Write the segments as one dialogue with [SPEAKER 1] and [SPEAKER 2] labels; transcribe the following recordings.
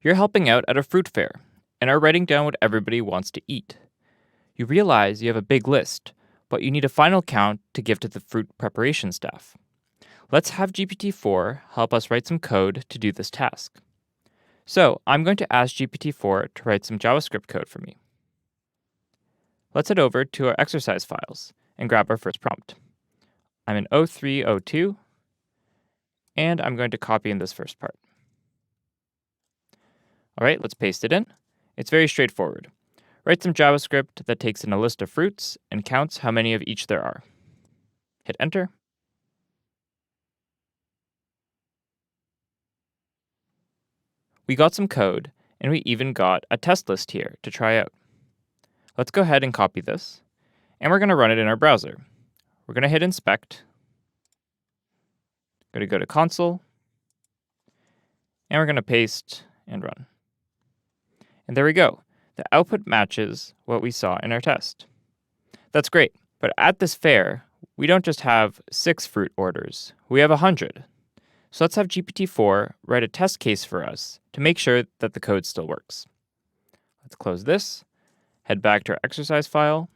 [SPEAKER 1] You're helping out at a fruit fair and are writing down what everybody wants to eat. You realize you have a big list, but you need a final count to give to the fruit preparation staff. Let's have GPT-4 help us write some code to do this task. So, I'm going to ask GPT-4 to write some JavaScript code for me. Let's head over to our exercise files and grab our first prompt. I'm in O302, and I'm going to copy in this first part. All right, let's paste it in. It's very straightforward. Write some JavaScript that takes in a list of fruits and counts how many of each there are. Hit enter. We got some code, and we even got a test list here to try out. Let's go ahead and copy this, and we're going to run it in our browser. We're going to hit inspect. We're going to go to console, and we're going to paste and run. And there we go. The output matches what we saw in our test. That's great, but at this fair, we don't just have 6 fruit orders, we have 100. So let's have GPT-4 write a test case for us to make sure that the code still works. Let's close this, head back to our exercise file,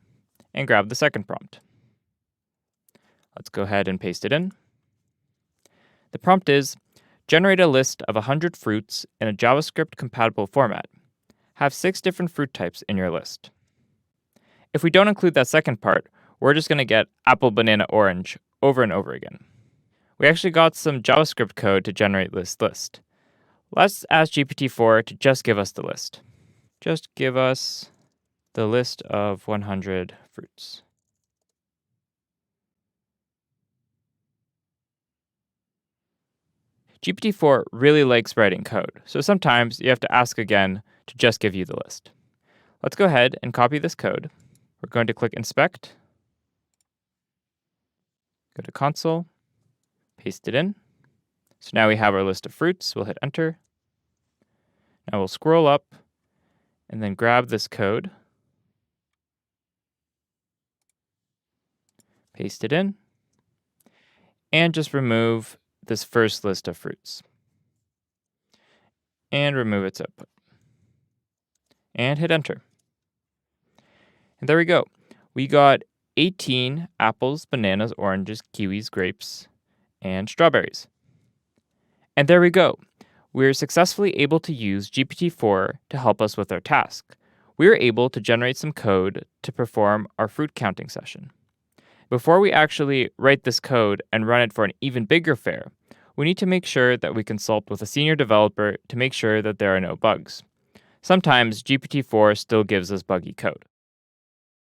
[SPEAKER 1] and grab the second prompt. Let's go ahead and paste it in. The prompt is, generate a list of 100 fruits in a JavaScript-compatible format. Have 6 different fruit types in your list. If we don't include that second part, we're just going to get apple, banana, orange over and over again. We actually got some JavaScript code to generate this list. Let's ask GPT-4 to just give us the list. Just give us the list of 100 fruits. GPT-4 really likes writing code, so sometimes you have to ask again to just give you the list. Let's go ahead and copy this code. We're going to click Inspect, go to Console, paste it in. So now we have our list of fruits. We'll hit Enter. Now we'll scroll up and then grab this code, paste it in, and just remove this first list of fruits. And remove its output. And hit Enter. And there we go. We got 18 apples, bananas, oranges, kiwis, grapes, and strawberries. And there we go. We're successfully able to use GPT-4 to help us with our task. We were able to generate some code to perform our fruit counting session. Before we actually write this code and run it for an even bigger fair, we need to make sure that we consult with a senior developer to make sure that there are no bugs. Sometimes GPT-4 still gives us buggy code.